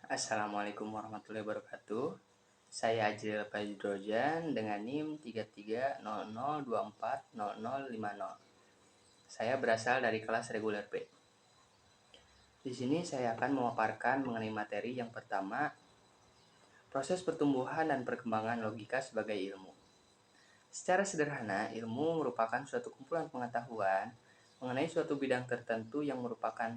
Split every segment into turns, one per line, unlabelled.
Assalamualaikum warahmatullahi wabarakatuh. Saya Ajril Fajrojan dengan NIM 3300240050. Saya berasal dari kelas reguler B. Di sini saya akan memaparkan mengenai materi yang pertama, proses pertumbuhan dan perkembangan logika sebagai ilmu. Secara sederhana, ilmu merupakan suatu kumpulan pengetahuan mengenai suatu bidang tertentu yang merupakan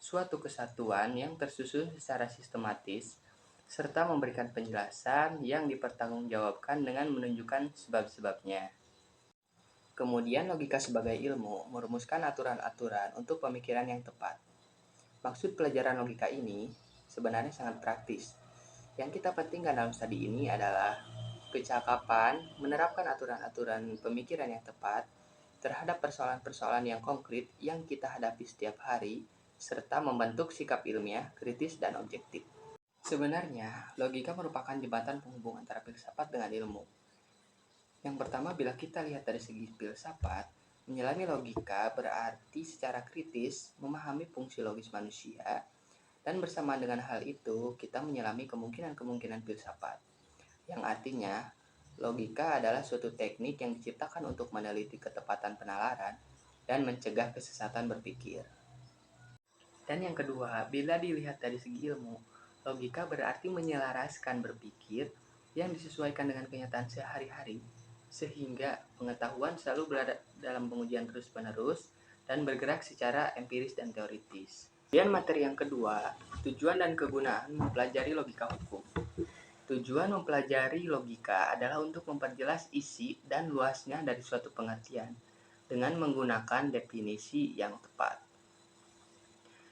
suatu kesatuan yang tersusun secara sistematis serta memberikan penjelasan yang dipertanggungjawabkan dengan menunjukkan sebab-sebabnya. Kemudian logika sebagai ilmu merumuskan aturan-aturan untuk pemikiran yang tepat. Maksud pelajaran logika ini sebenarnya sangat praktis. Yang kita pentingkan dalam studi ini adalah kecakapan menerapkan aturan-aturan pemikiran yang tepat terhadap persoalan-persoalan yang konkret yang kita hadapi setiap hari, serta membentuk sikap ilmiah, kritis, dan objektif. Sebenarnya, logika merupakan jembatan penghubung antara filsafat dengan ilmu. Yang pertama, bila kita lihat dari segi filsafat, menyelami logika berarti secara kritis memahami fungsi logis manusia, dan bersamaan dengan hal itu, kita menyelami kemungkinan-kemungkinan filsafat, yang artinya logika adalah suatu teknik yang diciptakan untuk meneliti ketepatan penalaran dan mencegah kesesatan berpikir. Dan yang kedua, bila dilihat dari segi ilmu, logika berarti menyelaraskan berpikir yang disesuaikan dengan kenyataan sehari-hari, sehingga pengetahuan selalu berada dalam pengujian terus-menerus dan bergerak secara empiris dan teoritis. Kemudian materi yang kedua, tujuan dan kegunaan mempelajari logika hukum. Tujuan mempelajari logika adalah untuk memperjelas isi dan luasnya dari suatu pengertian dengan menggunakan definisi yang tepat.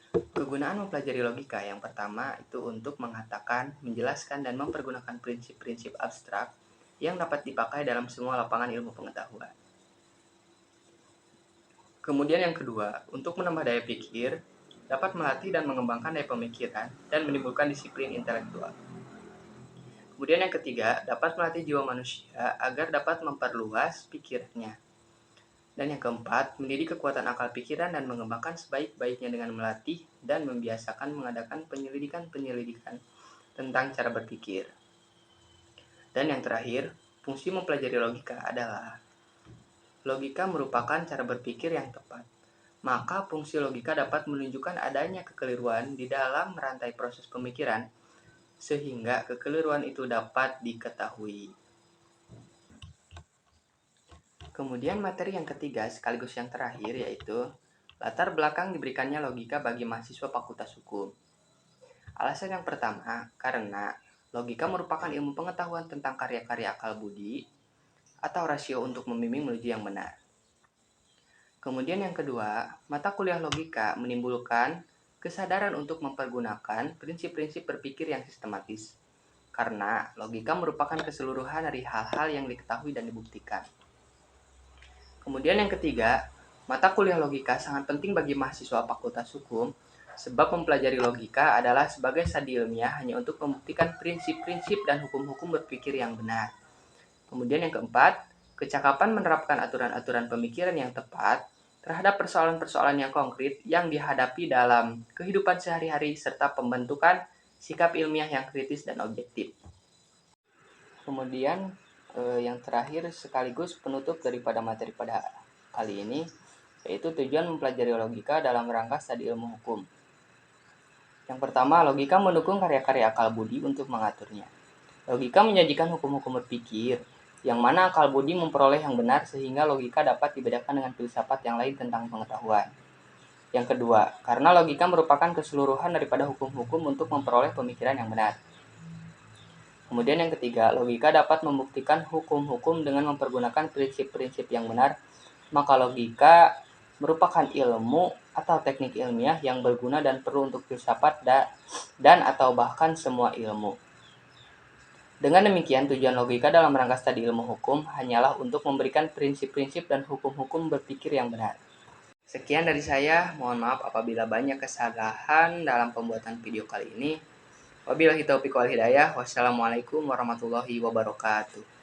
Kegunaan mempelajari logika yang pertama itu untuk mengatakan, menjelaskan, dan mempergunakan prinsip-prinsip abstrak yang dapat dipakai dalam semua lapangan ilmu pengetahuan. Kemudian yang kedua, untuk menambah daya pikir, dapat melatih dan mengembangkan daya pemikiran dan menimbulkan disiplin intelektual. Kemudian yang ketiga, dapat melatih jiwa manusia agar dapat memperluas pikirannya. Dan yang keempat, mendidik kekuatan akal pikiran dan mengembangkan sebaik-baiknya dengan melatih dan membiasakan mengadakan penyelidikan tentang cara berpikir. Dan yang terakhir, fungsi mempelajari logika adalah logika merupakan cara berpikir yang tepat. Maka fungsi logika dapat menunjukkan adanya kekeliruan di dalam rantai proses pemikiran, sehingga kekeliruan itu dapat diketahui. Kemudian materi yang ketiga sekaligus yang terakhir yaitu latar belakang diberikannya logika bagi mahasiswa Fakultas Hukum. Alasan yang pertama, karena logika merupakan ilmu pengetahuan tentang karya-karya akal budi atau rasio untuk membimbing menuju yang benar. Kemudian yang kedua, mata kuliah logika menimbulkan kesadaran untuk mempergunakan prinsip-prinsip berpikir yang sistematis. Karena logika merupakan keseluruhan dari hal-hal yang diketahui dan dibuktikan. Kemudian yang ketiga, mata kuliah logika sangat penting bagi mahasiswa Fakultas Hukum sebab mempelajari logika adalah sebagai studi ilmiah hanya untuk membuktikan prinsip-prinsip dan hukum-hukum berpikir yang benar. Kemudian yang keempat, kecakapan menerapkan aturan-aturan pemikiran yang tepat terhadap persoalan-persoalan yang konkret yang dihadapi dalam kehidupan sehari-hari serta pembentukan sikap ilmiah yang kritis dan objektif. Kemudian yang terakhir sekaligus penutup daripada materi pada kali ini yaitu tujuan mempelajari logika dalam rangka studi ilmu hukum. Yang pertama, logika mendukung karya-karya akal budi untuk mengaturnya. Logika menyajikan hukum-hukum berpikir yang mana akal budi memperoleh yang benar sehingga logika dapat dibedakan dengan filsafat yang lain tentang pengetahuan. Yang kedua, karena logika merupakan keseluruhan daripada hukum-hukum untuk memperoleh pemikiran yang benar. Kemudian yang ketiga, logika dapat membuktikan hukum-hukum dengan mempergunakan prinsip-prinsip yang benar, maka logika merupakan ilmu atau teknik ilmiah yang berguna dan perlu untuk filsafat dan atau bahkan semua ilmu. Dengan demikian, tujuan logika dalam rangka studi ilmu hukum hanyalah untuk memberikan prinsip-prinsip dan hukum-hukum berpikir yang benar. Sekian dari saya, mohon maaf apabila banyak kesalahan dalam pembuatan video kali ini. Wabillahi taufiq wal hidayah. Wassalamualaikum warahmatullahi wabarakatuh.